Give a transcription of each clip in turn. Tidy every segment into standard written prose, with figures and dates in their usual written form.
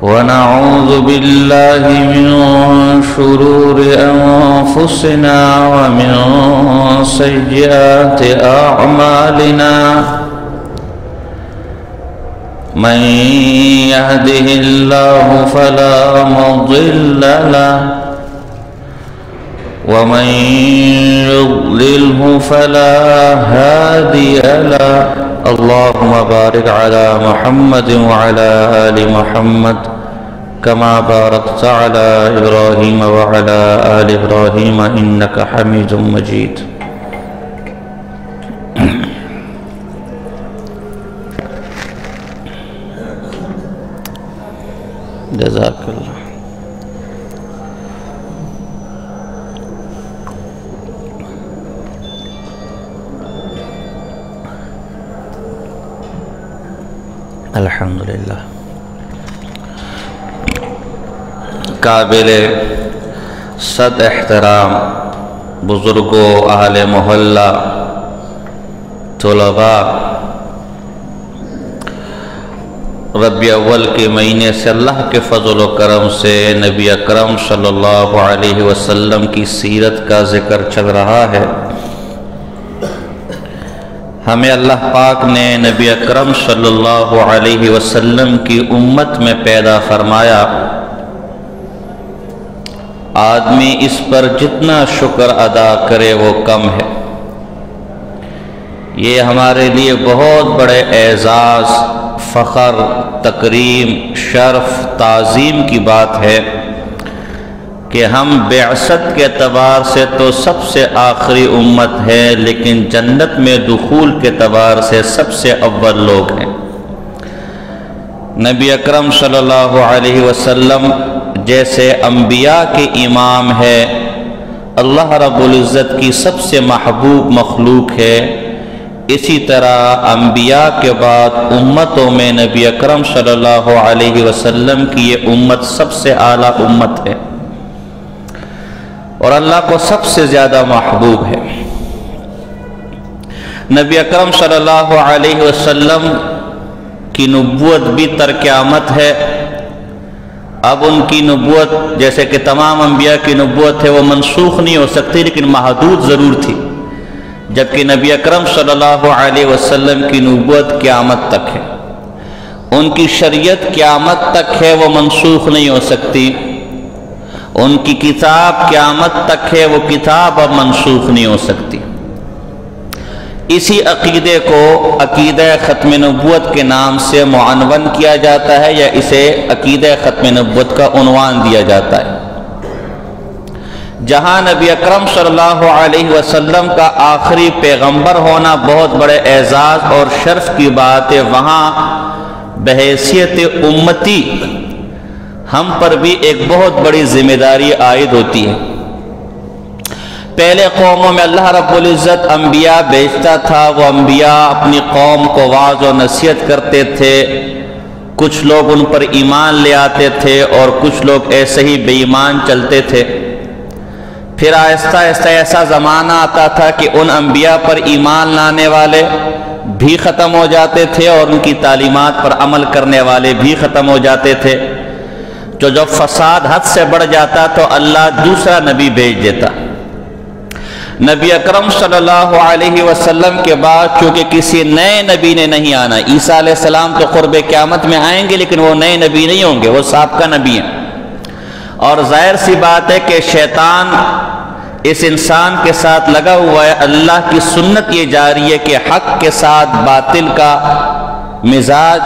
ونعوذ بالله من شرور أنفسنا ومن سيئات أعمالنا من يهده الله فلا مضل له ومن يضلله فلا هادي له اللهم بارك على محمد وعلى آل محمد كما باركت على إبراهيم وعلى آل إبراهيم إنك حميد مجيد جزاك الله. الحمدللہ. قابل صد احترام بزرگوں، اہل محلہ، طلباء، ربیع اول کے مہینے سے اللہ کے فضل و کرم سے نبی اکرم صلی اللہ علیہ وسلم کی سیرت کا ذکر چل رہا ہے. ہمیں اللہ پاک نے نبی اکرم صلی اللہ علیہ وسلم کی امت میں پیدا فرمایا. آدمی اس پر جتنا شکر ادا کرے وہ کم ہے. یہ ہمارے لیے بہت بڑے اعزاز، فخر، تکریم، شرف، تعظیم کی بات ہے کہ ہم بعثت کے اعتبار سے تو سب سے آخری امت ہے، لیکن جنت میں دخول کے اعتبار سے سب سے اول لوگ ہیں. نبی اکرم صلی اللہ علیہ وسلم جیسے انبیاء کے امام ہے، اللہ رب العزت کی سب سے محبوب مخلوق ہے، اسی طرح انبیاء کے بعد امتوں میں نبی اکرم صلی اللہ علیہ وسلم کی یہ امت سب سے اعلیٰ امت ہے اور اللہ کو سب سے زیادہ محبوب ہے. نبی اکرم صلی اللہ علیہ وسلم کی نبوت بھی تا قیامت ہے. اب ان کی نبوت جیسے کہ تمام انبیاء کی نبوت ہے وہ منسوخ نہیں ہو سکتی، لیکن محدود ضرور تھی، جبکہ نبی اکرم صلی اللہ علیہ وسلم کی نبوت قیامت تک ہے. ان کی شریعت قیامت تک ہے، وہ منسوخ نہیں ہو سکتی. ان کی کتاب قیامت تک ہے، وہ کتاب اب منسوخ نہیں ہو سکتی. اسی عقیدے کو عقیدہ ختم نبوت کے نام سے معنون کیا جاتا ہے، یا اسے عقیدہ ختم نبوت کا عنوان دیا جاتا ہے. جہاں نبی اکرم صلی اللہ علیہ وسلم کا آخری پیغمبر ہونا بہت بڑے اعزاز اور شرف کی بات ہے، وہاں بحیثیت امتی ہم پر بھی ایک بہت بڑی ذمہ داری عائد ہوتی ہے. پہلے قوموں میں اللہ رب العزت انبیاء بھیجتا تھا، وہ انبیاء اپنی قوم کو واعظ و نصیحت کرتے تھے. کچھ لوگ ان پر ایمان لے آتے تھے اور کچھ لوگ ایسے ہی بے ایمان چلتے تھے. پھر آہستہ آہستہ ایسا زمانہ آتا تھا کہ ان انبیاء پر ایمان لانے والے بھی ختم ہو جاتے تھے اور ان کی تعلیمات پر عمل کرنے والے بھی ختم ہو جاتے تھے. جب فساد حد سے بڑھ جاتا تو اللہ دوسرا نبی بھیج دیتا. نبی اکرم صلی اللہ علیہ وسلم کے بعد چونکہ کسی نئے نبی نے نہیں آنا، عیسیٰ علیہ السلام تو قرب قیامت میں آئیں گے لیکن وہ نئے نبی نہیں ہوں گے، وہ سابقہ نبی ہیں. اور ظاہر سی بات ہے کہ شیطان اس انسان کے ساتھ لگا ہوا ہے. اللہ کی سنت یہ جاری ہے کہ حق کے ساتھ باطل کا مزاج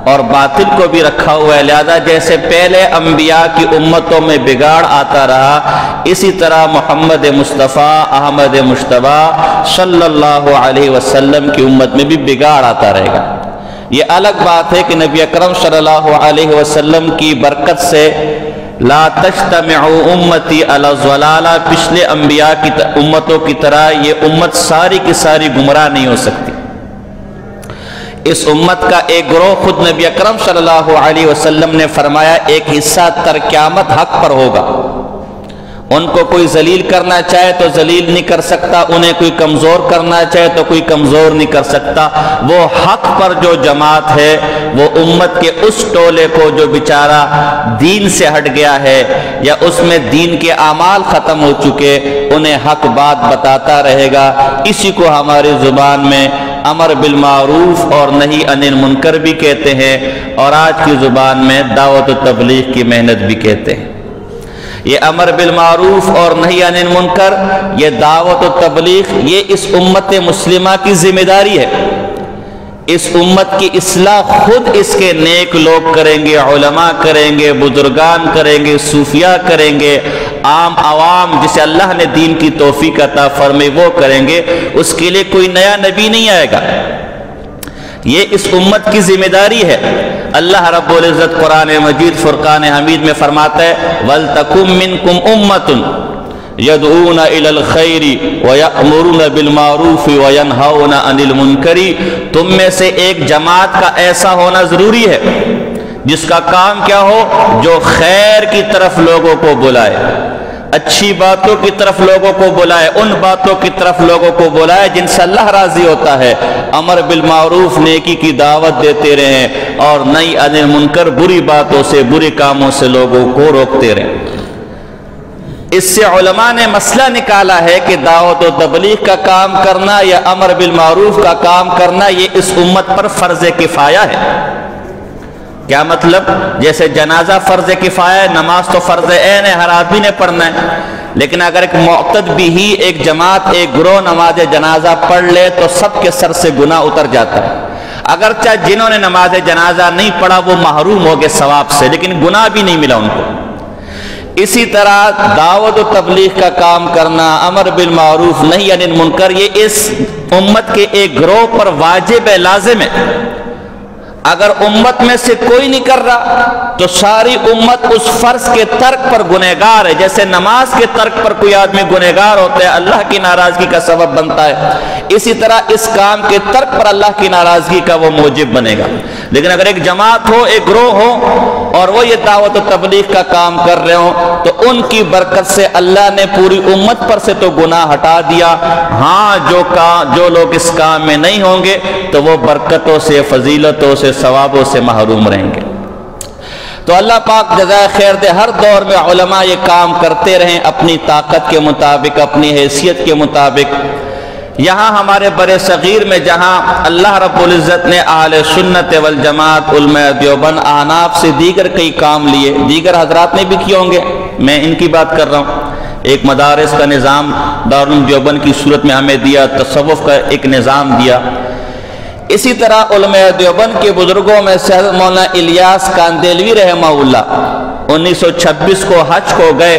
اور باطل کو بھی رکھا ہوا ہے. لہذا جیسے پہلے انبیاء کی امتوں میں بگاڑ آتا رہا، اسی طرح محمد مصطفیٰ احمد مجتبیٰ صلی اللہ علیہ وسلم کی امت میں بھی بگاڑ آتا رہے گا. یہ الگ بات ہے کہ نبی اکرم صلی اللہ علیہ وسلم کی برکت سے لا تجتمع امتی علی الضلالہ، پچھلے انبیاء کی امتوں کی طرح یہ امت ساری کی ساری گمراہ نہیں ہو سکتی. اس امت کا ایک گروہ خود نبی اکرم صلی اللہ علیہ وسلم نے فرمایا ایک حصہ تر قیامت حق پر ہوگا، ان کو کوئی ذلیل کرنا چاہے تو ذلیل نہیں کر سکتا، انہیں کوئی کمزور کرنا چاہے تو کوئی کمزور نہیں کر سکتا۔ وہ حق پر جو جماعت ہے وہ امت کے اس ٹولے کو جو بیچارہ دین سے ہٹ گیا ہے یا اس میں دین کے اعمال ختم ہو چکے، انہیں حق بات بتاتا رہے گا۔ اسی کو ہماری زبان میں امر بالمعروف اور نہی عن المنکر بھی کہتے ہیں، اور آج کی زبان میں دعوت و تبلیغ کی محنت بھی کہتے ہیں۔ یہ امر بالمعروف اور نہی عن المنکر، یہ دعوت و تبلیغ، یہ اس امت مسلمہ کی ذمہ داری ہے۔ اس امت کی اصلاح خود اس کے نیک لوگ کریں گے، علماء کریں گے، بزرگان کریں گے، صوفیاء کریں گے، عام عوام جسے اللہ نے دین کی توفیق عطا فرمائی وہ کریں گے۔ اس کے لیے کوئی نیا نبی نہیں آئے گا، یہ اس امت کی ذمہ داری ہے۔ اللہ رب العزت قرآن مجید فرقان حمید میں فرماتا ہے وَلْتَكُمْ مِنْكُمْ أُمَّةٌ يَدْعُونَ إِلَى الْخَيْرِ وَيَأْمُرُونَ بِالْمَعْرُوفِ وَيَنْهَوْنَ عَنِ الْمُنْكَرِ، تم میں سے ایک جماعت کا ایسا ہونا ضروری ہے جس کا کام کیا ہو، جو خیر کی طرف لوگوں کو بلائے، اچھی باتوں کی طرف لوگوں کو بلائے، ان باتوں کی طرف لوگوں کو بلائے جن سے اللہ راضی ہوتا ہے، امر بالمعروف نیکی کی دعوت دیتے رہیں، اور نہی عن المنکر بری باتوں سے برے کاموں سے لوگوں کو روکتے رہیں۔ اس سے علماء نے مسئلہ نکالا ہے کہ دعوت و تبلیغ کا کام کرنا یا امر بالمعروف کا کام کرنا یہ اس امت پر فرض کفایہ ہے۔ کیا مطلب؟ جیسے جنازہ فرض کفایہ ہے، نماز تو فرض عین ہے، ہر آدمی نے پڑھنا ہے، لیکن اگر ایک معتد بھی ہی ایک جماعت ایک گروہ نماز جنازہ پڑھ لے تو سب کے سر سے گناہ اتر جاتا ہے۔ اگرچہ جنہوں نے نماز جنازہ نہیں پڑھا وہ محروم ہو گئے ثواب سے، لیکن گناہ بھی نہیں ملا ان کو۔ اسی طرح دعوت و تبلیغ کا کام کرنا، امر بالمعروف نہی عن المنکر، یہ اس امت کے ایک گروہ پر واجب ہے، لازم ہے۔ اگر امت میں سے کوئی نہیں کر رہا تو ساری امت اس فرض کے ترک پر گنہگار ہے۔ جیسے نماز کے ترک پر کوئی آدمی گنہگار ہوتا ہے، اللہ کی ناراضگی کا سبب بنتا ہے، اسی طرح اس کام کے ترک پر اللہ کی ناراضگی کا وہ موجب بنے گا۔ لیکن اگر ایک جماعت ہو، ایک گروہ ہو اور وہ یہ دعوت و تبلیغ کا کام کر رہے ہوں تو ان کی برکت سے اللہ نے پوری امت پر سے تو گناہ ہٹا دیا۔ ہاں جو لوگ اس کام میں نہیں ہوں گے تو وہ برکتوں سے، فضیلتوں سے، ثوابوں سے محروم رہیں گے۔ تو اللہ پاک جزائے خیر دے، ہر دور میں علماء یہ کام کرتے رہیں اپنی طاقت کے مطابق، اپنی حیثیت کے مطابق۔ یہاں ہمارے بر صغیر میں جہاں اللہ رب العزت نے اہل سنت والجماعت علماء دیوبند احناف سے دیگر کئی کام لیے، دیگر حضرات نے بھی کیے ہوں گے، میں ان کی بات کر رہا ہوں۔ ایک مدارس کا نظام دارالعلوم دیوبند کی صورت میں ہمیں دیا، تصوف کا ایک نظام دیا۔ اسی طرح علماء دیوبند کے بزرگوں میں سے حضرت مولانا الیاس کاندیلوی رحمہ اللہ 1926 کو حج کو گئے،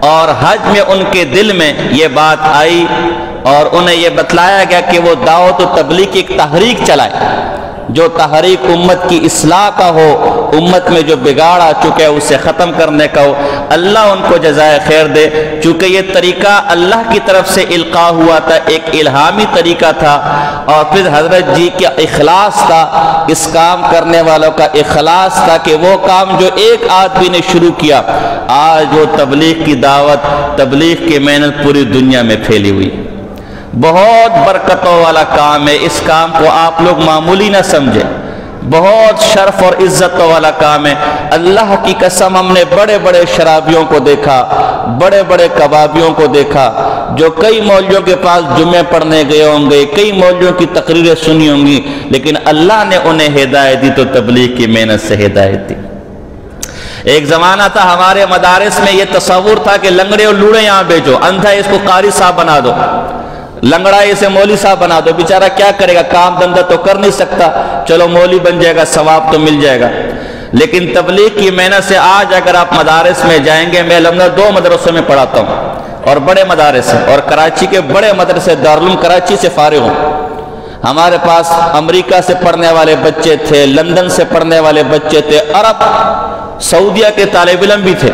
اور حج میں ان کے دل میں یہ بات آئی اور انہیں یہ بتلایا گیا کہ وہ دعوت و تبلیغ کی ایک تحریک چلائے، جو تحریک امت کی اصلاح کا ہو، امت میں جو بگاڑ آ چکے اسے ختم کرنے کا ہو۔ اللہ ان کو جزائے خیر دے، چونکہ یہ طریقہ اللہ کی طرف سے القاء ہوا تھا، ایک الہامی طریقہ تھا، اور پھر حضرت جی کا اخلاص تھا، اس کام کرنے والوں کا اخلاص تھا کہ وہ کام جو ایک آدمی نے شروع کیا، آج وہ تبلیغ کی دعوت، تبلیغ کی محنت پوری دنیا میں پھیلی ہوئی۔ بہت برکتوں والا کام ہے، اس کام کو آپ لوگ معمولی نہ سمجھیں، بہت شرف اور عزتوں والا کام ہے۔ اللہ کی قسم ہم نے بڑے بڑے شرابیوں کو دیکھا، بڑے بڑے کبابیوں کو دیکھا، جو کئی مولویوں کے پاس جمعے پڑھنے گئے ہوں گے، کئی مولویوں کی تقریریں سنی ہوں گی، لیکن اللہ نے انہیں ہدایت دی تو تبلیغ کی محنت سے ہدایت دی۔ ایک زمانہ تھا ہمارے مدارس میں یہ تصور تھا کہ لنگڑے اور لوڑے یہاں بھیجو، اندھا اس کو قاری صاحب بنا دو، لنگڑا اسے مولوی صاحب بنا دو، بیچارہ کیا کرے گا، کام دھندہ تو کر نہیں سکتا، چلو مولوی بن جائے گا، ثواب تو مل جائے گا۔ لیکن تبلیغ کی محنت سے آج اگر آپ مدارس میں جائیں گے، میں الحمدللہ 2 مدرسوں میں پڑھاتا ہوں اور بڑے مدارس ہیں، اور کراچی کے بڑے مدرسے دارالعلوم کراچی سے فارغ ہوں۔ ہمارے پاس امریکہ سے پڑھنے والے بچے تھے، لندن سے پڑھنے والے بچے تھے، عرب سعودیہ کے طالب علم بھی تھے۔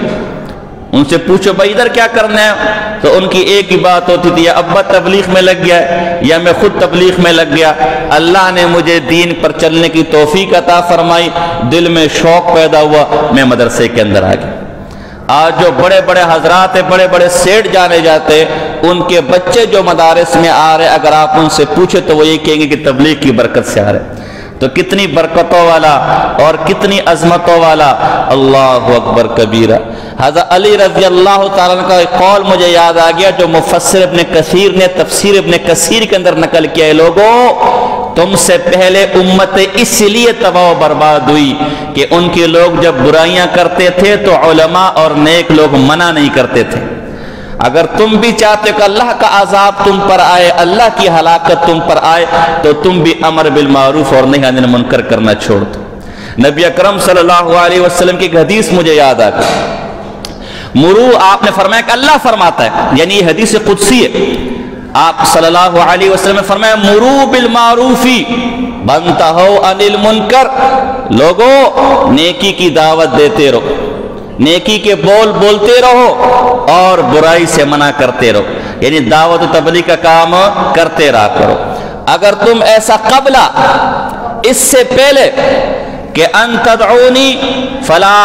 ان سے پوچھو بھائی ادھر کیا کرنا ہے، تو ان کی ایک ہی بات ہوتی تھی، یا ابا تبلیغ میں لگ گیا ہے یا میں خود تبلیغ میں لگ گیا۔ اللہ نے مجھے دین پر چلنے کی توفیق عطا فرمائی، دل میں شوق پیدا ہوا، میں مدرسے کے اندر آ گیا۔ آج جو بڑے بڑے حضرات ہیں، بڑے بڑے سیٹ جانے جاتے ہیں، ان کے بچے جو مدارس میں آ رہے، اگر آپ ان سے پوچھیں تو وہ یہ کہیں گے کہ تبلیغ کی برکت سے آ رہے۔ تو کتنی برکتوں والا اور کتنی عظمتوں والا، اللہ اکبر کبیرہ۔ حضرت علی رضی اللہ تعالیٰ عنہ کا ایک قول مجھے یاد آ گیا جو مفسر ابن کثیر نے تفسیر ابن کثیر کے اندر نقل کیا ہے، لوگوں تم سے پہلے امت اس لیے تباہ و برباد ہوئی کہ ان کے لوگ جب برائیاں کرتے تھے تو علماء اور نیک لوگ منع نہیں کرتے تھے۔ اگر تم بھی چاہتے کہ اللہ کا عذاب تم پر آئے، اللہ کی ہلاکت تم پر آئے، تو تم بھی امر بالمعروف اور نہی عن المنکر کرنا چھوڑ دو۔ نبی اکرم صلی اللہ علیہ وسلم کی ایک حدیث مجھے یاد آ گئی، مرو، آپ نے فرمایا کہ اللہ فرماتا ہے، یعنی یہ حدیث قدسی ہے، آپ صلی اللہ علیہ وسلم نے فرمایا مرو بالمعروف وانتہوا عن المنکر، لوگوں نیکی کی دعوت دیتے رہو، نیکی کے بول بولتے رہو اور برائی سے منع کرتے رہو، یعنی دعوت و تبلیغ کا کام کرتے رہا کرو۔ اگر تم ایسا قبلہ، اس سے پہلے کہ ان تدعونی فلا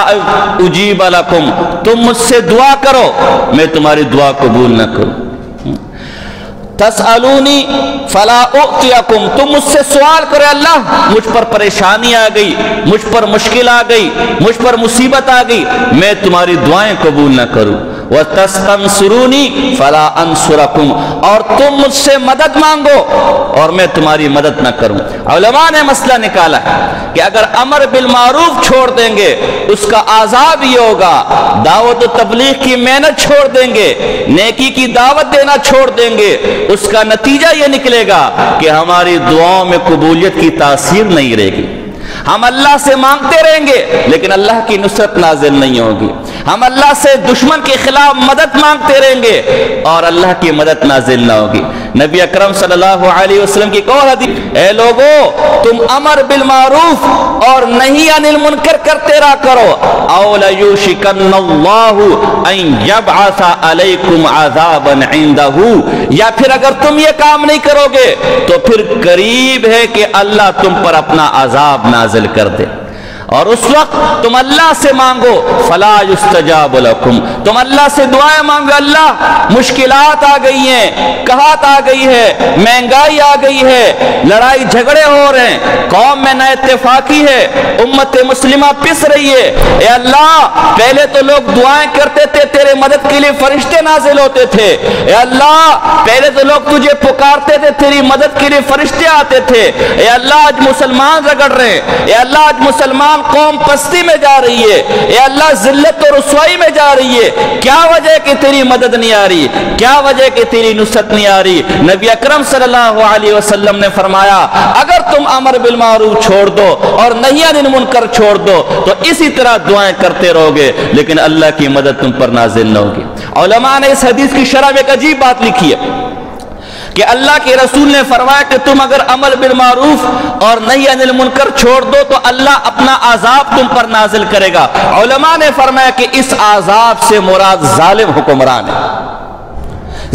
اجیب لکم، تم مجھ سے دعا کرو میں تمہاری دعا قبول نہ کروں، تسألونی فلا اعطیکم، تم مجھ سے سوال کرے اللہ مجھ پر پریشانی آ گئی، مجھ پر مشکل آ گئی، مجھ پر مصیبت آ گئی، میں تمہاری دعائیں قبول نہ کروں، وَتَسْتَنْصُرُونِي فَلَا أَنْصُرَكُمْ، اور تم مجھ سے مدد مانگو اور میں تمہاری مدد نہ کروں۔ علماء نے مسئلہ نکالا ہے کہ اگر امر بالمعروف چھوڑ دیں گے اس کا عذاب یہ ہوگا، دعوت و تبلیغ کی محنت چھوڑ دیں گے، نیکی کی دعوت دینا چھوڑ دیں گے، اس کا نتیجہ یہ نکلے گا کہ ہماری دعاؤں میں قبولیت کی تاثیر نہیں رہے گی، ہم اللہ سے مانگتے رہیں گے لیکن اللہ کی نصرت نازل نہیں ہوگی، ہم اللہ سے دشمن کے خلاف مدد مانگتے رہیں گے اور اللہ کی مدد نازل نہ ہوگی۔ نبی اکرم صلی اللہ علیہ وسلم کی قول حدیث، اے لوگو تم امر بالمعروف اور نہی عن المنکر کرتے رہا کرو، او لیوشکن اللہ ان یبعث علیکم عذابا عندہ، یا پھر اگر تم یہ کام نہیں کرو گے تو پھر قریب ہے کہ اللہ تم پر اپنا عذاب نازل کر دے، اور اس وقت تم اللہ سے مانگو فلا یستجاب لکم، تم اللہ سے دعائیں مانگو، اللہ مشکلات آ گئی ہیں، قحط آ گئی ہے، مہنگائی آ گئی ہے، لڑائی جھگڑے ہو رہے ہیں، قوم میں نا اتفاقی ہے، امت مسلمہ پس رہی ہے، اے اللہ پہلے تو لوگ دعائیں کرتے تھے تیرے مدد کے لیے فرشتے نازل ہوتے تھے، اے اللہ پہلے تو لوگ تجھے پکارتے تھے تیری مدد کے لیے فرشتے آتے تھے، اے اللہ آج مسلمان رگڑ رہے ہیں، اے اللہ آج مسلمان قوم پستی میں جا رہی ہے، اے اللہ ذلت و رسوائی میں جا رہی ہے، کیا وجہ کہ تیری مدد نہیں آ رہی، کیا وجہ کہ تیری نصرت نہیں آ رہی؟ نبی اکرم صلی اللہ علیہ وسلم نے فرمایا اگر تم امر بالمعروف چھوڑ دو اور نہی عن المنکر چھوڑ دو تو اسی طرح دعائیں کرتے رہو گے لیکن اللہ کی مدد تم پر نازل نہ ہوگی۔ علماء نے اس حدیث کی شرح میں ایک عجیب بات لکھی ہے کہ اللہ کے رسول نے فرمایا کہ تم اگر امر بالمعروف اور نہی عن المنکر چھوڑ دو تو اللہ اپنا عذاب تم پر نازل کرے گا۔ علماء نے فرمایا کہ اس عذاب سے مراد ظالم حکمران ہے،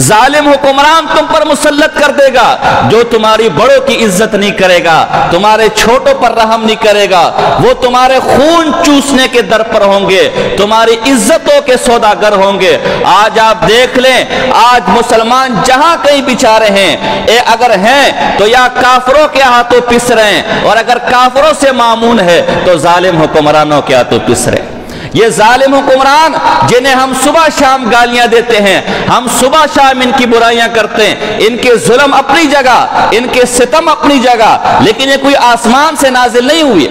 ظالم حکمران تم پر مسلط کر دے گا جو تمہاری بڑوں کی عزت نہیں کرے گا، تمہارے چھوٹوں پر رحم نہیں کرے گا، وہ تمہارے خون چوسنے کے در پر ہوں گے، تمہاری عزتوں کے سوداگر ہوں گے۔ آج آپ دیکھ لیں آج مسلمان جہاں کہیں بیچارے ہیں، اگر ہیں تو یا کافروں کے ہاتھوں پس رہے ہیں اور اگر کافروں سے مامون ہے تو ظالم حکمرانوں کے ہاتھوں پس رہے ہیں۔ یہ ظالم حکمران جنہیں ہم صبح شام گالیاں دیتے ہیں، ہم صبح شام ان کی برائیاں کرتے ہیں، ان کے ظلم اپنی جگہ، ان کے ستم اپنی جگہ، لیکن یہ کوئی آسمان سے نازل نہیں ہوئی،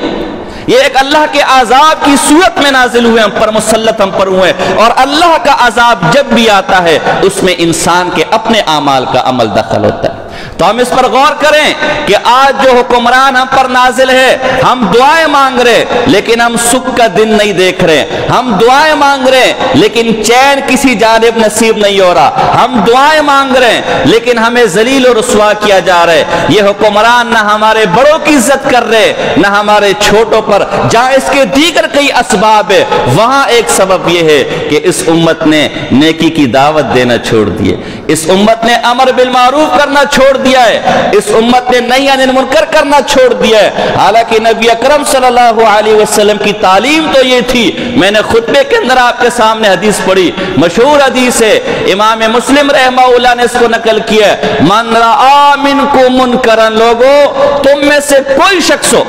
یہ ایک اللہ کے عذاب کی صورت میں نازل ہوئے، ہم پر مسلط ہم پر ہوئے، اور اللہ کا عذاب جب بھی آتا ہے اس میں انسان کے اپنے اعمال کا عمل دخل ہوتا ہے۔ تو ہم اس پر غور کریں کہ آج جو حکمران ہم پر نازل ہے، ہم دعائیں مانگ رہے لیکن ہم سکھ کا دن نہیں دیکھ رہے، ہم دعائیں مانگ رہے لیکن چین کسی جانب نصیب نہیں ہو رہا، ہم دعائیں مانگ رہے لیکن ہمیں ذلیل و رسوا کیا جا رہا ہے۔ یہ حکمران نہ ہمارے بڑوں کی عزت کر رہے نہ ہمارے چھوٹوں پر، جہاں اس کے دیگر کئی اسباب ہے وہاں ایک سبب یہ ہے کہ اس امت نے نیکی کی دعوت دینا چھوڑ دیے۔ اس امت نے امر بالمعروف کرنا چھوڑ دیا ہے، اس امت نے نہی عن المنکر کرنا چھوڑ دیا ہے۔ حالانکہ نبی اکرم صلی اللہ علیہ وسلم کی تعلیم تو یہ تھی، میں نے خطبے کے اندر آپ کے سامنے حدیث پڑھی، مشہور حدیث ہے، امام مسلم رحمہ اللہ نے اس کو نقل کیا ہے، من رآ منکم منکرا، لوگوں تم میں سے کوئی شخص ہو،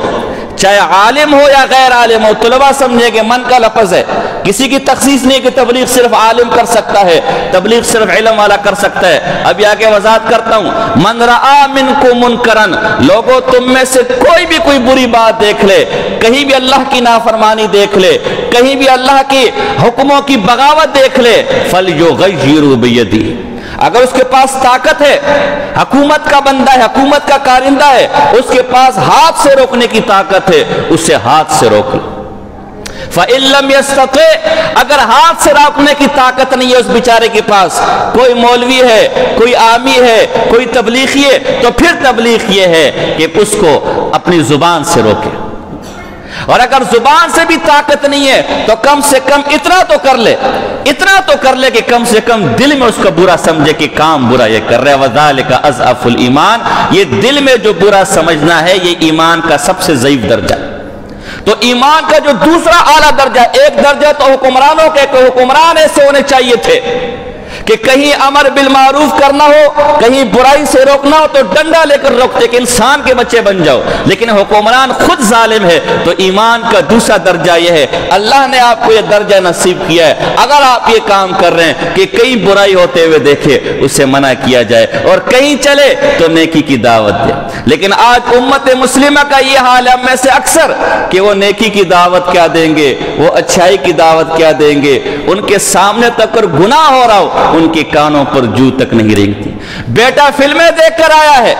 چاہے عالم ہو یا غیر عالم ہو، طلباء سمجھے کہ من کا لفظ ہے، کسی کی تخصیص نہیں کہ تبلیغ صرف عالم کر سکتا ہے، تبلیغ صرف علم والا کر سکتا ہے۔ اب آگے وضاحت کرتا ہوں، من رآ منکم منکرا، لوگوں تم میں سے کوئی بھی کوئی بری بات دیکھ لے، کہیں بھی اللہ کی نافرمانی دیکھ لے، کہیں بھی اللہ کی حکموں کی بغاوت دیکھ لے، فَلْيُغَيِّرُ بِيَدِهِ، اگر اس کے پاس طاقت ہے، حکومت کا بندہ ہے، حکومت کا کارندہ ہے، اس کے پاس ہاتھ سے روکنے کی طاقت ہے، اسے ہاتھ سے روک لو۔ فَإِن لَّمْ يَسْتَطِعْ، اگر ہاتھ سے روکنے کی طاقت نہیں ہے اس بیچارے کے پاس، کوئی مولوی ہے، کوئی عامی ہے، کوئی تبلیغی ہے، تو پھر تبلیغ یہ ہے کہ اس کو اپنی زبان سے روکے، اور اگر زبان سے بھی طاقت نہیں ہے تو کم سے کم اتنا تو کر لے، اتنا تو کر لے کہ کم سے کم دل میں اس کا برا سمجھے کہ کام برا یہ کر رہا ہے۔ وَذَلِكَ أَضْعَفُ الْإِيمَانِ، یہ دل میں جو برا سمجھنا ہے یہ ایمان کا سب سے ضعیف درجہ۔ تو ایمان کا جو دوسرا اعلیٰ درجہ، ایک درجہ تو حکمرانوں کے، کہ حکمران ایسے ہونے چاہیے تھے کہ کہیں امر بالمعروف کرنا ہو، کہیں برائی سے روکنا ہو تو ڈنڈا لے کر روکتے کہ انسان کے بچے بن جاؤ، لیکن حکمران خود ظالم ہے۔ تو ایمان کا دوسرا درجہ یہ ہے، اللہ نے آپ کو یہ درجہ نصیب کیا ہے، اگر آپ یہ کام کر رہے ہیں کہ کہیں برائی ہوتے ہوئے دیکھے اسے منع کیا جائے، اور کہیں چلے تو نیکی کی دعوت دے۔ لیکن آج امت مسلمہ کا یہ حال ہے ہم میں سے اکثر کہ وہ نیکی کی دعوت کیا دیں گے، وہ اچھائی کی دعوت کیا دیں گے، ان کے سامنے تک اور گناہ ہو رہا ہو ان کے کانوں پر جو تک نہیں رینگتی۔ بیٹا فلمیں دیکھ کر آیا ہے،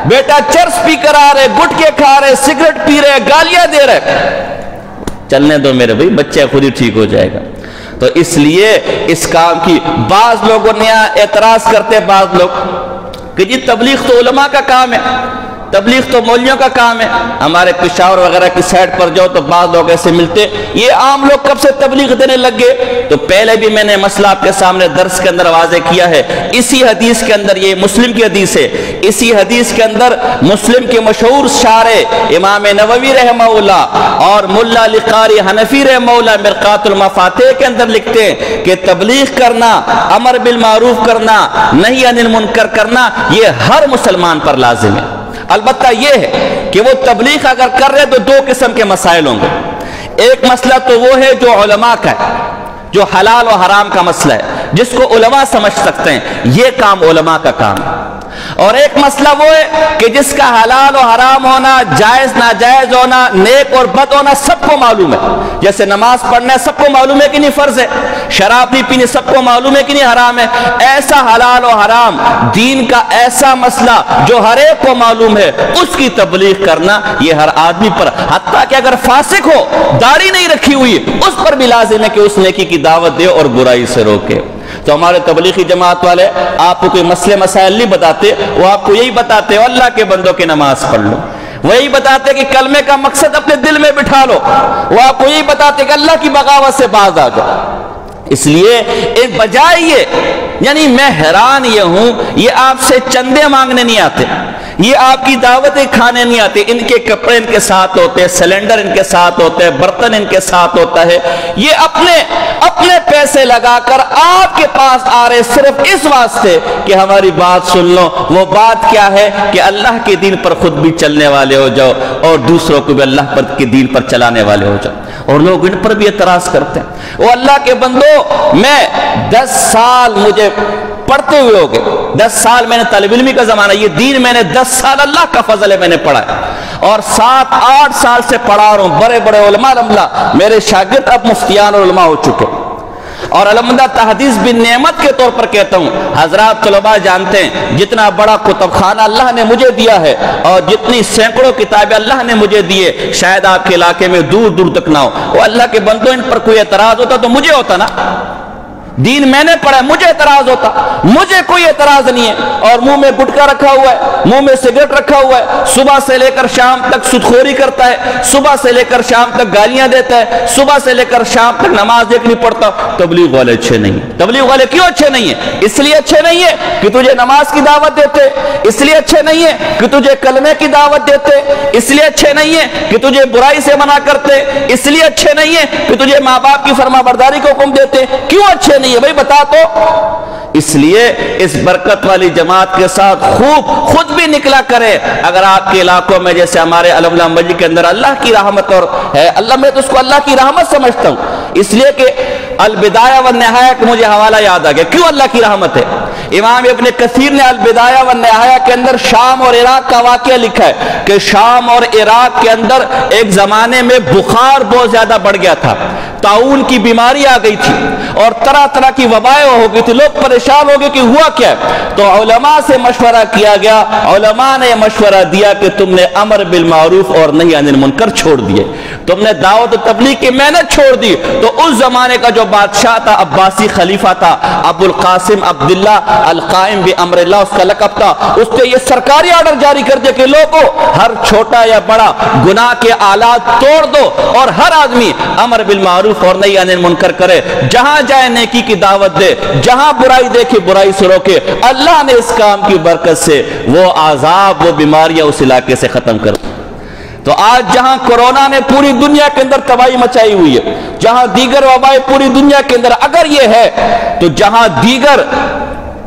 بیٹا چرس پی کر آ رہے، گٹکے کھا رہے، سگریٹ پی رہے، گالیاں دے رہے، چلنے دو میرے بھائی، بچہ خود ہی ٹھیک ہو جائے گا۔ تو اس لیے اس کام کی بعض لوگوں نے اعتراض کرتے، بعض لوگ کہ جی تبلیغ تو علماء کا کام ہے، تبلیغ تو مولویوں کا کام ہے۔ ہمارے پشاور وغیرہ کی سائٹ پر جاؤ تو بعض لوگ ایسے ملتے، یہ عام لوگ کب سے تبلیغ دینے لگ گئے؟ تو پہلے بھی میں نے مسئلہ آپ کے سامنے درس کے اندر واضح کیا ہے، اسی حدیث کے اندر، یہ مسلم کی حدیث ہے، اسی حدیث کے اندر مسلم کے مشہور شارح امام نووی رحمہ اللہ اور ملا علی قاری حنفی رحمہ اللہ مرقات المفاتیح کے اندر لکھتے ہیں کہ تبلیغ کرنا، امر بالمعروف کرنا، نہی عن المنکر کرنا، یہ ہر مسلمان پر لازم ہے۔ البتہ یہ ہے کہ وہ تبلیغ اگر کر رہے تو دو قسم کے مسائل ہوں گے۔ ایک مسئلہ تو وہ ہے جو علماء کا ہے، جو حلال و حرام کا مسئلہ ہے، جس کو علماء سمجھ سکتے ہیں، یہ کام علماء کا کام ہے۔ اور ایک مسئلہ وہ ہے کہ جس کا حلال و حرام ہونا، جائز ناجائز ہونا، نیک اور بد ہونا سب کو معلوم ہے۔ جیسے نماز پڑھنا ہے سب کو معلوم ہے کہ نہیں فرض ہے، شراب نہیں پینی سب کو معلوم ہے کہ نہیں حرام ہے، ایسا حلال و حرام دین کا ایسا مسئلہ جو ہر ایک کو معلوم ہے، اس کی تبلیغ کرنا یہ ہر آدمی پر، حتیٰ کہ اگر فاسق ہو، داڑھی نہیں رکھی ہوئی، اس پر بھی لازم ہے کہ اس نیکی کی دعوت دے اور برائی سے روکے۔ تو ہمارے تبلیغی جماعت والے آپ کو کوئی مسئلے مسائل نہیں بتاتے، وہ آپ کو یہی بتاتے ہو اللہ کے بندوں کی نماز پڑھ لو، وہی بتاتے کہ کلمے کا مقصد اپنے دل میں بٹھا لو، وہ آپ کو یہی بتاتے کہ اللہ کی بغاوت سے باز آ جاؤ۔ اس لیے ایک بجائے یہ، یعنی میں حیران یہ ہوں، یہ آپ سے چندے مانگنے نہیں آتے، یہ آپ کی دعوتیں کھانے نہیں آتے، ان کے کپڑے ان کے ساتھ ہوتے ہیں، سلنڈر ان کے ساتھ ہوتے ہیں، برتن ان کے ساتھ ہوتا ہے، یہ اپنے پیسے لگا کر آپ کے پاس آ رہے صرف اس واسطے کہ ہماری بات سن لو۔ وہ بات کیا ہے کہ اللہ کے دین پر خود بھی چلنے والے ہو جاؤ اور دوسروں کو بھی اللہ کے دین پر چلانے والے ہو جاؤ۔ اور لوگ ان پر بھی اعتراض کرتے ہیں، وہ اللہ کے بندو، میں 10 سال مجھے پڑھتے ہوئے ہو گئے، 10 سال میں نے طالب علمی کا زمانہ، یہ دین میں نے 10 سال اللہ کا فضل ہے میں نے پڑھا ہے، اور 7-8 سال سے پڑھا رہا ہوں، بڑے بڑے علماء الحمدللہ میرے شاگرد اب مفتیان اور علماء ہو چکے، اور الحمدللہ تحدیث بھی نعمت کے طور پر کہتا ہوں۔ حضرات طلباء جانتے ہیں جتنا بڑا کتب خانہ اللہ نے مجھے دیا ہے اور جتنی سینکڑوں کتابیں اللہ نے مجھے دیے، شاید آپ کے علاقے میں دور دور تک نہ ہو۔ وہ اللہ کے بندوں، ان پر کوئی اعتراض ہوتا تو مجھے ہوتا نا، دین میں نے پڑھا ہے، مجھے اعتراض ہوتا، مجھے کوئی اعتراض نہیں ہے، اور منہ میں گٹکا رکھا ہوا ہے، منہ میں سگریٹ رکھا ہوا ہے، صبح سے لے کر شام تک سودخوری کرتا ہے، صبح سے لے کر شام تک گالیاں دیتا ہے، صبح سے لے کر شام تک نماز ایک نہیں پڑھتا، تبلیغ والے اچھے نہیں ہیں۔ تبلیغ والے کیوں اچھے نہیں ہیں؟ اس لیے اچھے نہیں ہیں کہ تجھے نماز کی دعوت دیتے، اس لیے اچھے نہیں ہیں کہ تجھے کلمے کی دعوت دیتے، اس لیے اچھے نہیں ہیں کہ تجھے برائی سے منع کرتے، اس لیے اچھے نہیں ہیں کہ تجھے ماں باپ کی فرما برداری کا حکم دیتے۔ کیوں اچھے نہیں ہیں بھائی بتا تو؟ اس لیے اس برکت والی جماعت کے ساتھ خوب خود بھی نکلا کرے۔ اگر آپ کے علاقوں میں جیسے ہمارے الحمدللہ مسجد کے اندر اللہ کی رحمت اور ہے، اللہ میں تو اس کو اللہ کی رحمت سمجھتا ہوں، اس لیے کہ البدایہ والنہایہ کہ مجھے حوالہ یاد آ گیا، کیوں اللہ کی رحمت ہے؟ امام ابن کثیر نے البدایہ والنہایہ کے اندر شام اور عراق کا واقعہ لکھا ہے کہ شام اور عراق کے اندر ایک زمانے میں بخار بہت زیادہ بڑھ گیا تھا، طاعون کی بیماری آ گئی تھی اور طرح طرح کی وبائیں ہو گئی تھی، لوگ پریشان ہو گئے کہ ہوا کیا ہے؟ تو علماء سے مشورہ کیا گیا، علماء نے مشورہ دیا کہ تم نے امر بالمعروف اور نہی عن المنکر چھوڑ دیے، تم نے دعوت و تبلیغ کی محنت چھوڑ دی۔ تو اس زمانے کا جو بادشاہ تھا، عباسی خلیفہ تھا، ابو القاسم عبداللہ القائم بامر اللہ اس کا لقب تھا، اس نے یہ سرکاری آرڈر جاری کر دیا کہ لوگوں ہر چھوٹا یا بڑا گناہ کے آلات توڑ دو اور ہر آدمی امر بالمعروف اور نہی عن المنکر کرے، جہاں جائے نیکی کی دعوت دے، جہاں برائی دیکھے برائی سے روکے۔ اللہ نے اس کام کی برکت سے وہ عذاب، وہ بیماریاں اس علاقے سے ختم کر۔ تو آج جہاں کورونا نے پوری دنیا کے اندر تباہی مچائی ہوئی ہے، جہاں دیگر وبائیں پوری دنیا کے اندر اگر یہ ہے، تو جہاں دیگر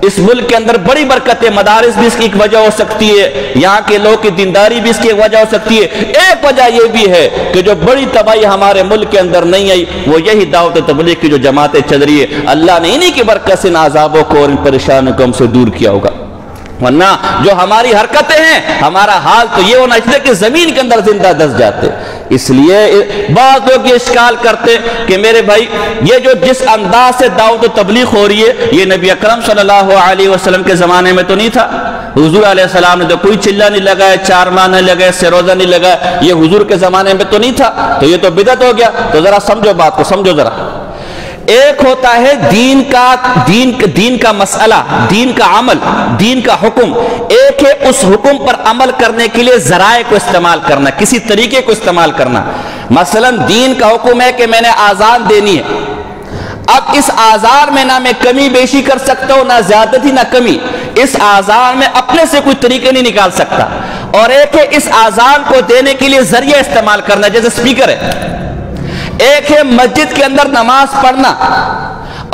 اس ملک کے اندر بڑی برکتیں، مدارس بھی اس کی ایک وجہ ہو سکتی ہے، یہاں کے لوگ کی دینداری بھی اس کی ایک وجہ ہو سکتی ہے۔ ایک وجہ یہ بھی ہے کہ جو بڑی تباہی ہمارے ملک کے اندر نہیں آئی وہ یہی دعوت و تبلیغ کی جو جماعتیں چل رہی ہے، اللہ نے انہی کی برکت سے ان عذابوں کو اور ان پریشانیوں کو ہم سے دور کیا ہوگا۔ ورنہ جو ہماری حرکتیں ہیں، ہمارا حال تو یہ ہونا چاہیے کہ زمین کے اندر زندہ دس جاتے۔ اس لیے بعض لوگ یہ اشکال کرتے کہ میرے بھائی یہ جو جس انداز سے دعوت و تبلیغ ہو رہی ہے یہ نبی اکرم صلی اللہ علیہ وسلم کے زمانے میں تو نہیں تھا، حضور علیہ السلام نے تو کوئی چلہ نہیں لگایا، 4 ماہ نہیں لگائے، سروزہ نہیں لگایا، یہ حضور کے زمانے میں تو نہیں تھا، تو یہ تو بدعت ہو گیا۔ تو ذرا سمجھو بات کو، سمجھو ذرا۔ ایک ہوتا ہے دین کا مسئلہ، دین کا عمل، دین کا حکم، ایک ہے اس حکم پر عمل کرنے کے لیے ذرائع کو استعمال کرنا، کسی طریقے کو استعمال کرنا۔ مثلا دین کا حکم ہے کہ میں نے آذان دینی ہے، اب اس آذان میں نہ میں کمی بیشی کر سکتا ہوں، نہ زیادتی نہ کمی، اس آذان میں اپنے سے کوئی طریقے نہیں نکال سکتا۔ اور ایک ہے اس آذان کو دینے کے لیے ذریعہ استعمال کرنا، جیسے سپیکر ہے۔ ایک ہے مسجد کے اندر نماز پڑھنا،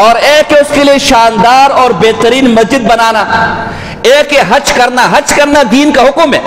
اور ایک ہے اس کے لیے شاندار اور بہترین مسجد بنانا۔ ایک ہے حج کرنا، حج کرنا دین کا حکم ہے۔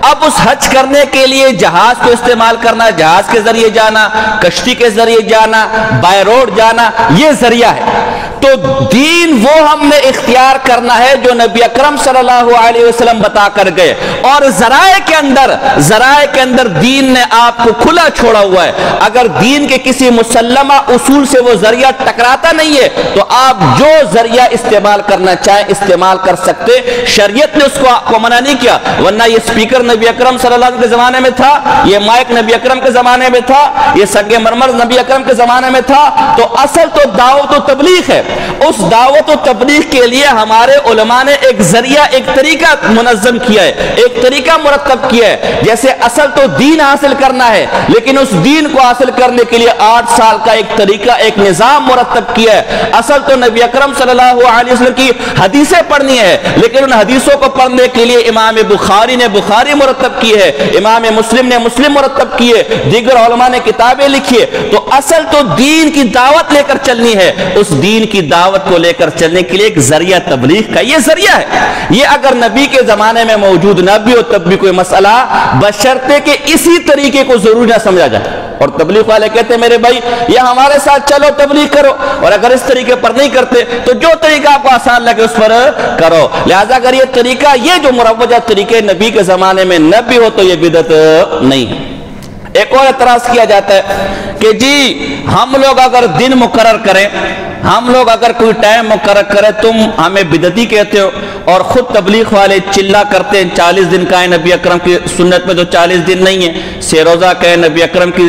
اب اس حج کرنے کے لیے جہاز کو استعمال کرنا، جہاز کے ذریعے جانا، کشتی کے ذریعے جانا، بائی روڈ جانا، یہ ذریعہ ہے۔ تو دین وہ ہم نے اختیار کرنا ہے جو نبی اکرم صلی اللہ علیہ وسلم بتا کر گئے، اور ذرائع کے اندر دین نے آپ کو کھلا چھوڑا ہوا ہے۔ اگر دین کے کسی مسلمہ اصول سے وہ ذریعہ ٹکراتا نہیں ہے تو آپ جو ذریعہ استعمال کرنا چاہیں استعمال کر سکتے، شریعت نے اس کو آپ کو منع نہیں کیا۔ ورنہ یہ سپیکر نبی اکرم صلی اللہ علیہ وسلم کے زمانے میں تھا، یہ مائک نبی اکرم کے زمانے میں تھا، یہ سنگ مرمر نبی اکرم کے زمانے میں تھا۔ تو اصل تو دعوت و تبلیغ ہے، اس دعوت و تبلیغ کے لیے ہمارے علماء نے ایک ذریعہ، ایک طریقہ منظم کیا ہے، ایک طریقہ مرتب کیا ہے۔ جیسے اصل تو دین حاصل کرنا ہے، لیکن اس دین کو حاصل کرنے کے لیے 8 سال کا ایک طریقہ، ایک نظام مرتب کیا ہے۔ اصل تو نبی اکرم صلی اللہ علیہ وسلم کی حدیثیں پڑھنی ہے، لیکن ان حدیثوں کو پڑھنے کے لیے امام بخاری نے بخاری مرتب کی ہے، امام مسلم نے مسلم مرتب کی ہے، دیگر علماء نے کتابیں لکھی ہے۔ تو اصل تو دین کی دعوت لے کر چلنی ہے، اس دین کی دعوت کو لے کر چلنے کے لیے ایک ذریعہ تبلیغ کا یہ ذریعہ ہے۔ یہ اگر نبی کے زمانے میں موجود نہ بھی ہو تب بھی کوئی مسئلہ، بشرطے کہ اسی طریقے کو ضرور نہ سمجھا جائے۔ اور تبلیغ والے کہتے ہیں میرے بھائی یہ ہمارے ساتھ چلو تبلیغ کرو، اور اگر اس طریقے پر نہیں کرتے تو جو طریقہ آپ کو آسان لگے اس پر کرو۔ لہذا اگر یہ طریقہ، یہ جو مروجہ طریقے نبی کے زمانے میں نہ بھی ہو تو یہ بدعت نہیں ہے۔ ایک اور اعتراض کیا جاتا ہے کہ جی ہم لوگ اگر دن مقرر کریں، ہم لوگ اگر کوئی ٹائم مقرر کریں تم ہمیں بدعتی کہتے ہو، اور خود تبلیغ والے چلا کرتے ہیں 40 دن کا ہے نبی اکرم کی سنت میں تو 40 دن نہیں ہے، 6 روزہ کا ہے نبی اکرم کی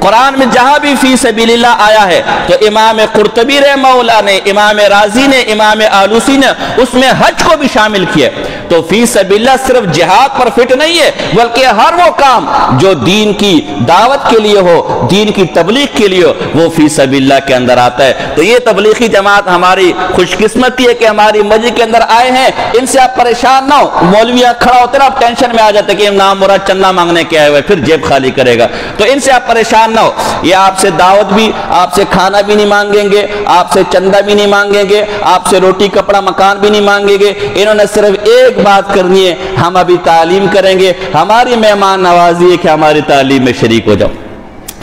قرآن میں جہاں بھی فی سبیل اللہ آیا ہے تو امام قرطبی رحمہ اللہ نے، امام رازی نے، امام آلوسی نے اس میں حج کو بھی شامل کیا۔ تو فی سبیل اللہ صرف جہاد پر فٹ نہیں ہے، بلکہ ہر وہ کام جو دین کی دعوت کے لیے ہو، دین کی تبلیغ کے لیے ہو، وہ فی سبیل اللہ کے اندر آتا ہے۔ تو یہ تبلیغی جماعت ہماری خوش قسمتی ہے کہ ہماری مسجد کے اندر آئے ہیں، ان سے آپ پریشان نہ ہو۔ مولویاں کھڑا ہوتے نا، آپ ٹینشن میں آ جاتے کہ نام مراد چندہ مانگنے کے آئے ہوئے، پھر جیب خالی کرے گا، تو ان سے آپ پریشان نہ ہو۔ یہ آپ سے دعوت بھی، آپ سے کھانا بھی نہیں مانگیں گے، آپ سے چندہ بھی نہیں مانگیں گے، آپ سے روٹی کپڑا مکان بھی نہیں مانگیں گے۔ انہوں نے صرف ایک بات کرنی ہے، ہم ابھی تعلیم کریں گے، ہماری مہمان نوازی ہے کہ ہماری تعلیم میں شریک ہو جاؤ،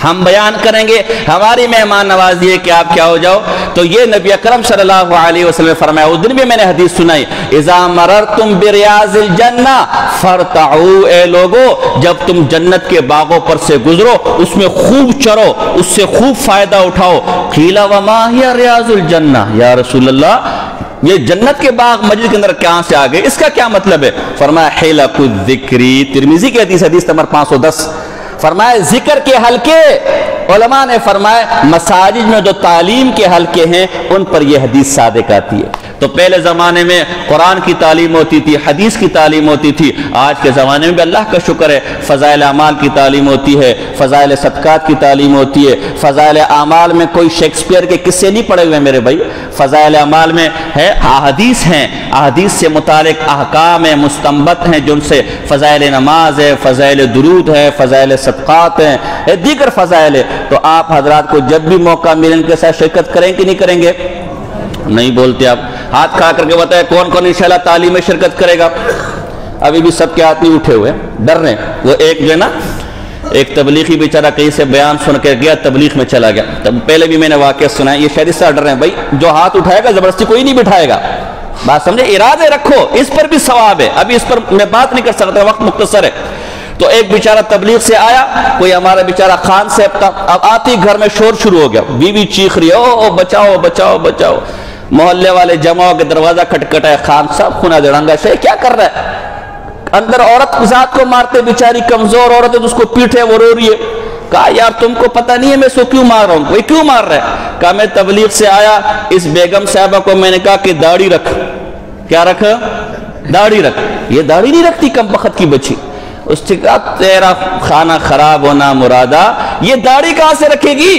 ہم بیان کریں گے، ہماری مہمان نوازی ہے کہ آپ کیا ہو جاؤ۔ تو یہ نبی اکرم صلی اللہ علیہ وسلم نے فرمایا، اس دن بھی میں نے حدیث سنائی، اذا مررتم بریاض الجنہ فرتعوا، اے لوگو جب تم جنت کے باغوں پر سے گزرو اس میں خوب چرو، اس سے خوب فائدہ اٹھاؤ۔ قیل وما ہی ریاض الجنہ، یا رسول اللہ یہ جنت کے باغ مسجد کے اندر کہاں سے آ گئے، اس کا کیا مطلب ہے؟ فرمایا حلق الذکر، ترمذی کی حدیث، حدیث نمبر 510، فرمایا ذکر کے حلقے۔ علماء نے فرمایا مساجد میں جو تعلیم کے حلقے ہیں ان پر یہ حدیث صادق آتی ہے۔ تو پہلے زمانے میں قرآن کی تعلیم ہوتی تھی، حدیث کی تعلیم ہوتی تھی، آج کے زمانے میں بھی اللہ کا شکر ہے فضائل اعمال کی تعلیم ہوتی ہے، فضائل صدقات کی تعلیم ہوتی ہے۔ فضائل اعمال میں کوئی شیکسپیئر کے قصے نہیں پڑے ہوئے میرے بھائی، فضائل اعمال میں ہے احادیث ہیں، احادیث سے متعلق احکام ہیں، مستنبط ہیں، جن سے فضائل نماز ہے، فضائل درود ہے، فضائل صدقات ہیں، دیگر فضائل ہے۔ تو آپ حضرات کو جب بھی موقع ملے ان کے ساتھ شرکت کریں کہ نہیں کریں گے؟ نہیں بولتے آپ، ہاتھ کھا کر کے بتائیں کون کون انشاءاللہ تعلیم میں شرکت کرے گا؟ ابھی بھی سب کے ہاتھ نہیں اٹھے ہوئے، ڈر رہے ہیں۔ وہ ایک جو ہے نا، ایک تبلیغی بیچارہ کہیں سے بیان سن کے گیا، تبلیغ میں چلا گیا، تب پہلے بھی میں نے واقعہ سنا ہے، یہ شاید اس سے ڈر رہے ہیں بھائی، جو ہاتھ اٹھائے گا زبردستی کوئی نہیں بٹھائے گا، بات سمجھے، ارادے رکھو، اس پر بھی ثواب ہے۔ ابھی اس پر میں بات نہیں کر سکتا، وقت مختصر ہے۔ تو ایک بیچارہ تبلیغ سے آیا، کوئی ہمارا بیچارہ خان صاحب تھا، اب آتی گھر میں شور شروع ہو گیا، بیوی چیخ رہی ہے، او بچاؤ بچاؤ بچاؤ، محلے والے جمع ہو کے دروازہ کھٹکھٹایا، خان صاحب خونا دڑنگا شے کیا کر رہا ہے؟ اندر عورت ذات کو مارتے، بیچاری کمزور عورت ہے تو اس کو پیٹھے، وہ رو رہی ہے۔ کہا یار تم کو پتہ نہیں ہے میں اس کو کیوں مار رہا ہوں؟ کوئی کیوں مار رہا ہے؟ کہا میں تبلیغ سے آیا، اس بیگم صاحبہ کو میں نے کہا کہ داڑھی رکھ۔ کیا رکھ؟ داڑھی رکھ۔ یہ داڑھی نہیں رکھتی کم بخت کی بچی۔ اس نے کہا تیرا کھانا خراب ہونا مرادا، یہ داڑھی کہاں سے رکھے گی؟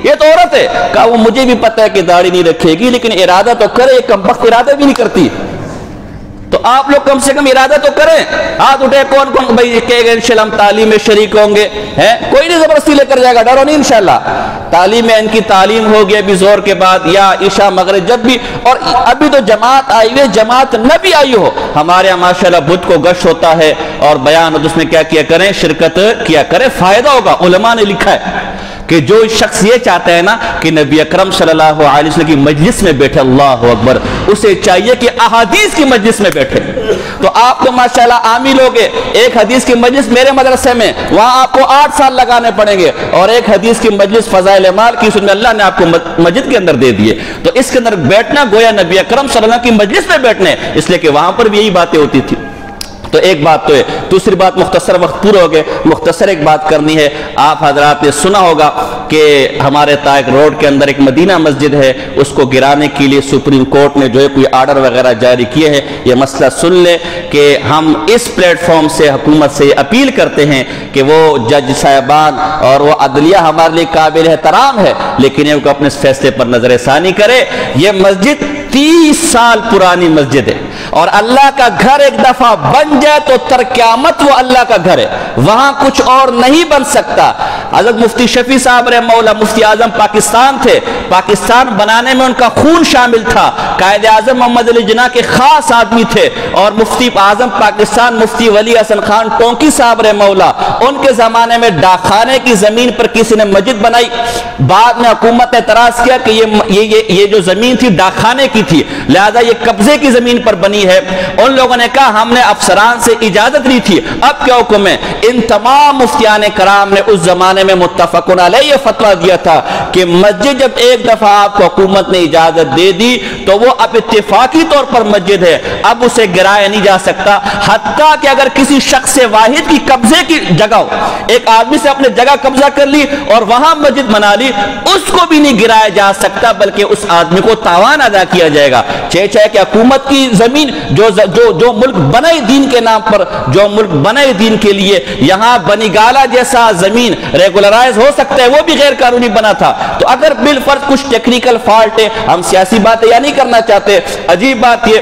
یہ تو عورت ہے۔ کہا وہ مجھے بھی پتہ ہے کہ داڑھی نہیں رکھے گی، لیکن ارادہ تو کرے، کم بخت ارادہ بھی نہیں کرتی۔ تو آپ لوگ کم سے کم ارادہ تو کریں۔ ہاتھ اٹھے کون کون بھائی کہے گا انشاءاللہ ہم تعلیم میں شریک ہوں گے، کوئی نہیں زبردستی لے کر جائے گا، ڈرو نہیں انشاءاللہ۔ تعلیم میں ان کی تعلیم ہوگی ابھی زور کے بعد یا عشاء مغرب جب بھی، اور ابھی تو جماعت آئی ہوئی، جماعت نہ بھی آئی ہو، ہمارے یہاں ماشاءاللہ بدھ کو گشت ہوتا ہے اور بیان، اس میں کیا کیا کریں؟ شرکت کیا کریں، فائدہ ہوگا۔ علماء نے لکھا ہے کہ جو شخص یہ چاہتا ہے نا کہ نبی اکرم صلی اللہ علیہ وسلم کی مجلس میں بیٹھے، اللہ اکبر، اسے چاہیے کہ احادیث کی مجلس میں بیٹھے۔ تو آپ تو ماشاءاللہ عامی لوگ ہیں، ایک حدیث کی مجلس میرے مدرسے میں، وہاں آپ کو 8 سال لگانے پڑیں گے، اور ایک حدیث کی مجلس فضائل اعمال کی، اس میں اللہ نے آپ کو مسجد کے اندر دے دیے، تو اس کے اندر بیٹھنا گویا نبی اکرم صلی اللہ علیہ وسلم کی مجلس میں بیٹھنے، اس لیے کہ وہاں پر بھی یہی باتیں ہوتی تھی۔ تو ایک بات تو ہے۔ دوسری بات، مختصر وقت پورا ہو گئے، مختصر ایک بات کرنی ہے۔ آپ حضرات نے سنا ہوگا کہ ہمارے طائق روڈ کے اندر ایک مدینہ مسجد ہے، اس کو گرانے کے لیے سپریم کورٹ نے جو ہے کوئی آرڈر وغیرہ جاری کیے ہیں۔ یہ مسئلہ سن لے کہ ہم اس پلیٹ فارم سے حکومت سے اپیل کرتے ہیں کہ وہ جج صاحبان اور وہ عدلیہ ہمارے لیے قابل احترام ہے، لیکن یہ اپنے فیصلے پر نظر ثانی کرے۔ یہ مسجد 30 سال پرانی مسجد ہے، اور اللہ کا گھر ایک دفعہ بن جائے تو تر قیامت وہ اللہ کا گھر ہے، وہاں کچھ اور نہیں بن سکتا۔ حضرت مفتی شفیع صاحب رحمہ اللہ مفتی اعظم پاکستان تھے، پاکستان بنانے میں ان کا خون شامل تھا، قائد اعظم محمد علی جناح کے خاص آدمی تھے، اور مفتی اعظم پاکستان مفتی ولی حسن خان ٹونکی صاحب رحمہ اللہ، ان کے زمانے میں ڈاکخانے کی زمین پر کسی نے مسجد بنائی، بعد میں حکومت نے اعتراض کیا کہ یہ جو زمین تھی ڈاکخانے کی تھی، لہذا یہ قبضے کی زمین پر بنی نہیں ہے۔ ان لوگوں نے کہا ہم نے افسران سے اجازت لی تھی، اب کیا حکم ہے؟ ان تمام مفتیان کرام نے اس زمانے میں متفقن علیہ یہ فتویٰ دیا تھا کہ مسجد جب ایک دفعہ آپ کو حکومت نے اجازت دے دی تو وہ اب اتفاقی طور پر مسجد ہے، اب اسے گرایا نہیں جا سکتا، حتیٰ کہ اگر کسی شخص واحد کی قبضے کی جگہ ہو، ایک آدمی سے اپنے جگہ قبضہ کر لی اور وہاں مسجد بنا لی، اس کو بھی نہیں گرایا جا سکتا بلکہ اس آدمی کو تاوان ادا کیا جائے گا۔ چاہے کہ حکومت کی زمین جو ملک بنائے دین کے نام پر، جو ملک بنائے دین کے لیے، یہاں بنی گالا جیسا زمین ریگولرائز ہو سکتا ہے، وہ بھی غیر قانونی بنا تھا۔ تو اگر بالفرض کچھ ٹیکنیکل فالٹ ہے، ہم سیاسی باتیں یا نہیں کرنا چاہتے، عجیب بات یہ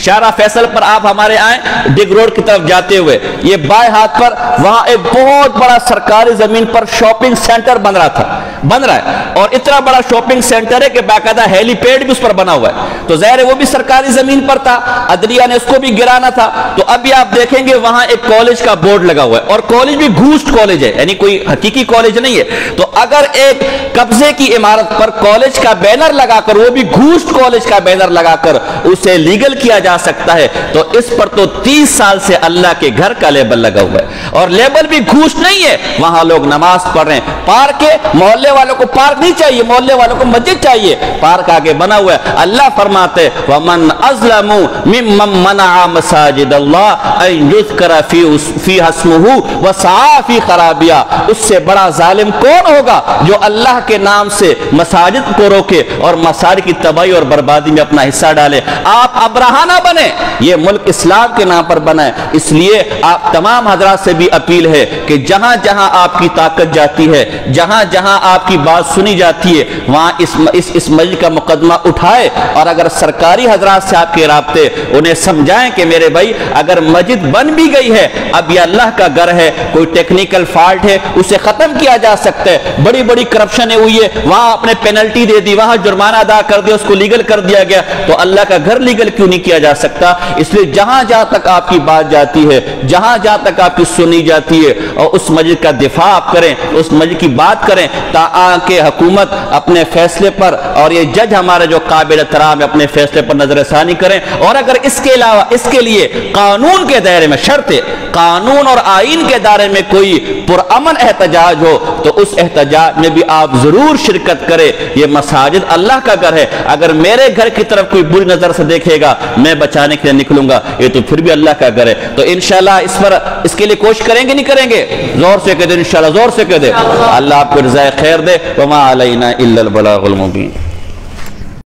شارع فیصل پر آپ ہمارے آئیں ڈگ روڈ کی طرف جاتے ہوئے، یہ بائیں ہاتھ پر وہاں ایک بہت بڑا سرکاری زمین پر شاپنگ سینٹر بن رہا ہے، اور اتنا بڑا شاپنگ سینٹر ہے کہ باقاعدہ ہیلی پیڈ بھی اس پر بنا ہوا ہے، تو ظاہر ہے وہ بھی سرکاری زمین پر تھا، عدلیہ نے اس کو بھی گرانا تھا۔ تو ابھی آپ دیکھیں گے وہاں ایک کالج کا بورڈ لگا ہوا ہے، اور کالج بھی گھوسٹ کالج ہے، یعنی کوئی حقیقی کالج نہیں ہے۔ تو اگر ایک قبضے کی عمارت پر کالج کا بینر لگا کر، وہ بھی گھوسٹ کالج کا بینر لگا کر اسے لیگل کیا جا سکتا ہے، تو اس پر تو 30 سال سے اللہ کے گھر کا لیبل لگا ہوا ہے، اور لیبل بھی گھوسٹ نہیں ہے، وہاں لوگ نماز پڑھ رہے ہیں۔ پارک ہے، محلے والوں کو پارک نہیں چاہیے، محلے والوں کو مسجد چاہیے، پارک آگے بنا ہوا ہے۔ اللہ فرماتے وَمَنْ أَظْلَمُ مِمَّنْ مَنَعَ مَسَاجِدَ اللَّهِ أَنْ يُذْكَرَ فِيهَا اسْمُهُ وَسَعَىٰ فِي خَرَابِهَا، اس سے بڑا ظالم کون ہوگا جو اللہ کے نام سے مساجد کو روکے اور مساجد کی تباہی اور بربادی میں اپنا حصہ ڈالے۔ آپ ابراہ نہ بنے، یہ ملک اسلام کے نام پر بنا ہے۔ اس لیے آپ تمام حضرات سے بھی اپیل ہے کہ جہاں جہاں آپ کی طاقت جاتی ہے، جہاں جہاں آپ کی بات سنی جاتی ہے، وہاں اس مسجد کا مقدمہ اٹھائے، اور اگر سرکاری حضرات سے آپ کے رابطے انہیں سمجھائیں کہ میرے بھائی اگر مسجد بن بھی گئی ہے، اب یہ اللہ کا گھر ہے، کوئی ٹیکنیکل فالٹ ہے اسے ختم کیا جا سکتا ہے، بڑی بڑی کرپشن ہوئی ہے، وہاں آپ نے پینلٹی دے دی، وہاں جرمانہ ادا کر دیا، اس کو لیگل کر دیا گیا، تو اللہ کا گھر لیگل کیوں نہیں کیا جا سکتا؟ اس لیے جہاں جہاں تک آپ کی بات جاتی ہے، جہاں جہاں تک آپ کی سنی جاتی ہے، اور اس مسجد کا دفاع آپ کریں، اس مسجد کی بات کریں، تاکہ حکومت اپنے فیصلے پر اور یہ جج ہمارے جو قابل احترام ہے اپنے فیصلے پر نظر ثانی کریں۔ اور اگر اس کے علاوہ اس کے لیے قانون کے دائرے میں، شرط ہے قانون اور آئین کے دائرے میں کوئی پرامن احتجاج ہو تو اس احتجاج میں بھی آپ ضرور شرکت کریں۔ یہ مساجد اللہ کا گھر ہے، اگر میرے گھر کی طرف کوئی بری نظر سے دیکھے گا میں بچانے کے لیے نکلوں گا، یہ تو پھر بھی اللہ کا گھر ہے۔ تو انشاءاللہ اس کے لیے کوشش کریں گے نہیں کریں گے؟ زور سے کہہ دیں انشاءاللہ، زور سے کہہ دیں۔ اللہ آپ کو رضائے خیر دے۔ وما علینا الا البلاغ المبین۔